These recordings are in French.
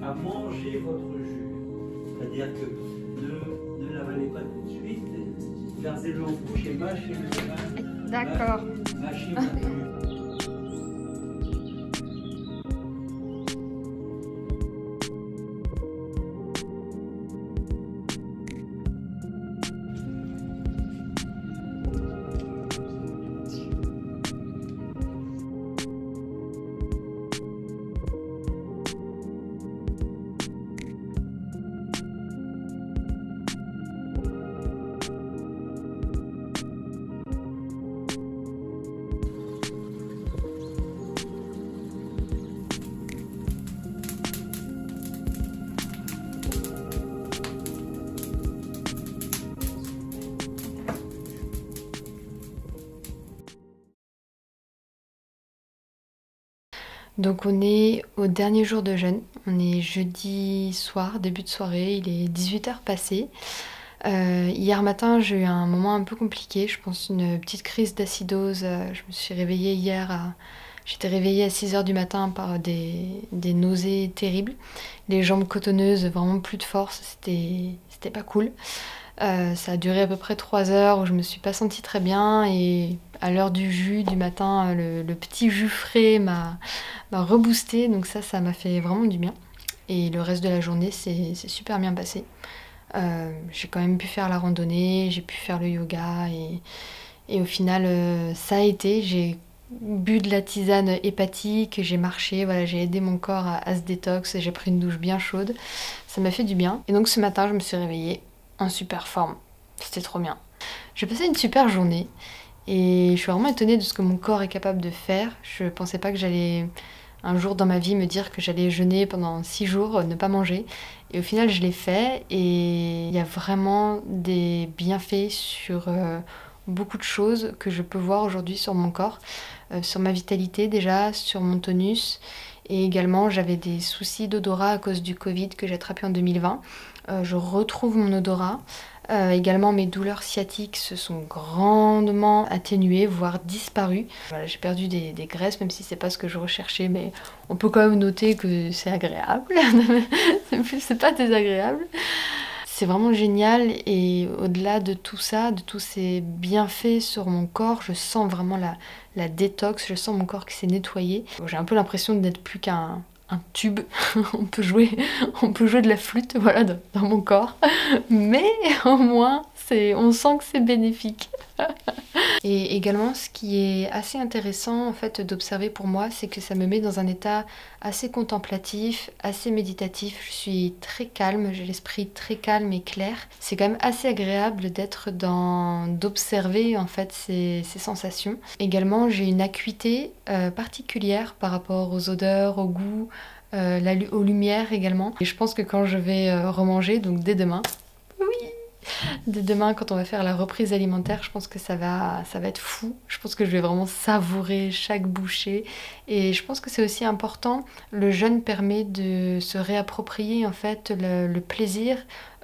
à manger votre jus. C'est-à-dire que ne l'avalez pas tout de suite, gardez-le en bouche et mâchez le. D'accord. Mâchez votre jus. Donc on est au dernier jour de jeûne, on est jeudi soir, début de soirée, il est 18 h passé. Hier matin j'ai eu un moment un peu compliqué, je pense une petite crise d'acidose. Je me suis réveillée hier, j'étais réveillée à 6 h du matin par des nausées terribles. Les jambes cotonneuses, vraiment plus de force, c'était pas cool. Ça a duré à peu près 3 heures où je me suis pas sentie très bien et à l'heure du jus du matin, le petit jus frais m'a reboosté, donc ça m'a fait vraiment du bien. Et le reste de la journée c'est super bien passé. J'ai quand même pu faire la randonnée, j'ai pu faire le yoga et au final ça a été. J'ai bu de la tisane hépatique, j'ai marché, voilà, j'ai aidé mon corps à se détox, j'ai pris une douche bien chaude, ça m'a fait du bien. Et donc ce matin je me suis réveillée en super forme, c'était trop bien. J'ai passé une super journée et je suis vraiment étonnée de ce que mon corps est capable de faire. Je pensais pas que j'allais un jour dans ma vie me dire que j'allais jeûner pendant 6 jours, ne pas manger. Et au final je l'ai fait et il y a vraiment des bienfaits sur beaucoup de choses que je peux voir aujourd'hui sur mon corps, sur ma vitalité déjà, sur mon tonus. Et également j'avais des soucis d'odorat à cause du Covid que j'ai attrapé en 2020. Je retrouve mon odorat. Également mes douleurs sciatiques se sont grandement atténuées, voire disparues. Voilà, j'ai perdu des graisses, même si c'est pas ce que je recherchais, mais on peut quand même noter que c'est agréable. C'est pas désagréable. C'est vraiment génial et au-delà de tout ça, de tous ces bienfaits sur mon corps, je sens vraiment la détox, je sens mon corps qui s'est nettoyé. J'ai un peu l'impression d'être plus qu'un tube, on peut jouer de la flûte, voilà, dans mon corps, mais au moins on sent que c'est bénéfique. Et également ce qui est assez intéressant en fait d'observer pour moi, c'est que ça me met dans un état assez contemplatif, assez méditatif. Je suis très calme, j'ai l'esprit très calme et clair. C'est quand même assez agréable d'observer en fait ces sensations. Également j'ai une acuité particulière par rapport aux odeurs, au goût, aux lumières également. Et je pense que quand je vais remanger, donc dès demain, dès demain, quand on va faire la reprise alimentaire, je pense que ça va être fou. Je pense que je vais vraiment savourer chaque bouchée. Et je pense que c'est aussi important. Le jeûne permet de se réapproprier en fait le plaisir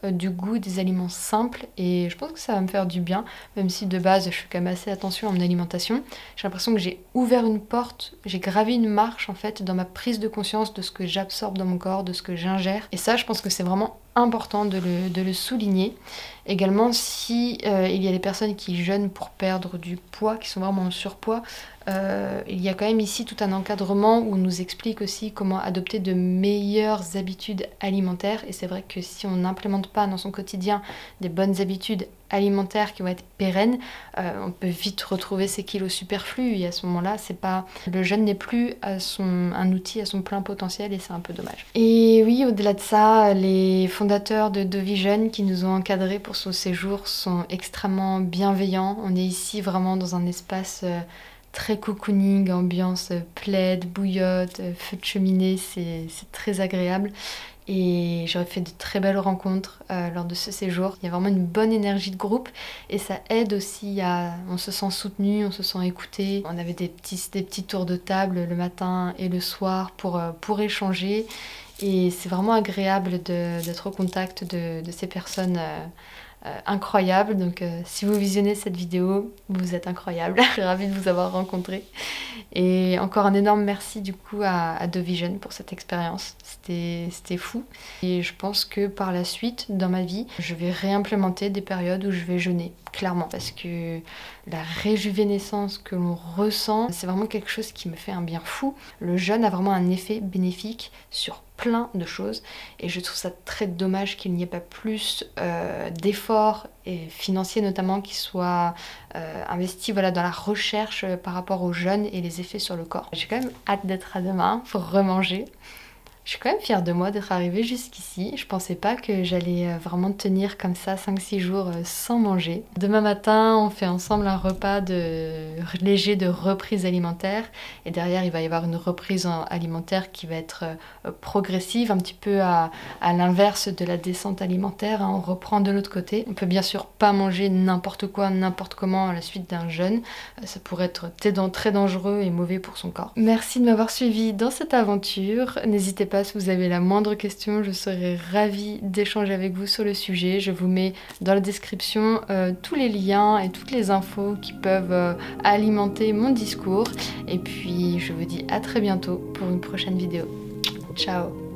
du goût des aliments simples. Et je pense que ça va me faire du bien. Même si de base, je fais quand même assez attention à mon alimentation. J'ai l'impression que j'ai ouvert une porte, j'ai gravi une marche en fait dans ma prise de conscience de ce que j'absorbe dans mon corps, de ce que j'ingère. Et ça, je pense que c'est vraiment important de le souligner. Également, si il y a des personnes qui jeûnent pour perdre du poids, qui sont vraiment en surpoids, il y a quand même ici tout un encadrement où on nous explique aussi comment adopter de meilleures habitudes alimentaires. Et c'est vrai que si on n'implémente pas dans son quotidien des bonnes habitudes alimentaires qui vont être pérennes, on peut vite retrouver ces kilos superflus et à ce moment-là, le jeûne n'est plus un outil à son plein potentiel et c'est un peu dommage. Et oui, au-delà de ça, les fondateurs de Dovision qui nous ont encadrés pour ce séjour sont extrêmement bienveillants. On est ici vraiment dans un espace très cocooning, ambiance plaid, bouillotte, feu de cheminée, c'est très agréable. Et j'aurais fait de très belles rencontres lors de ce séjour. Il y a vraiment une bonne énergie de groupe et ça aide aussi on se sent soutenu, on se sent écouté. On avait des petits tours de table le matin et le soir pour échanger. Et c'est vraiment agréable d'être au contact de ces personnes incroyables. Donc si vous visionnez cette vidéo, vous êtes incroyable. Je suis ravie de vous avoir rencontré. Et encore un énorme merci du coup à The Vision pour cette expérience. C'était fou. Et je pense que par la suite, dans ma vie, je vais réimplémenter des périodes où je vais jeûner, clairement. Parce que la réjuvénescence que l'on ressent, c'est vraiment quelque chose qui me fait un bien fou. Le jeûne a vraiment un effet bénéfique sur plein de choses et je trouve ça très dommage qu'il n'y ait pas plus d'efforts et financiers notamment qui soient investis voilà, dans la recherche par rapport au jeûne et les effets sur le corps. J'ai quand même hâte d'être à demain pour remanger. Je suis quand même fière de moi d'être arrivée jusqu'ici. Je pensais pas que j'allais vraiment tenir comme ça 5-6 jours sans manger. Demain matin, on fait ensemble un repas léger de reprise alimentaire. Et derrière, il va y avoir une reprise alimentaire qui va être progressive, un petit peu à l'inverse de la descente alimentaire. On reprend de l'autre côté. On peut bien sûr pas manger n'importe quoi, n'importe comment à la suite d'un jeûne. Ça pourrait être très dangereux et mauvais pour son corps. Merci de m'avoir suivi dans cette aventure. N'hésitez pas si vous avez la moindre question, je serai ravie d'échanger avec vous sur le sujet. Je vous mets dans la description tous les liens et toutes les infos qui peuvent alimenter mon discours. Et puis je vous dis à très bientôt pour une prochaine vidéo. Ciao!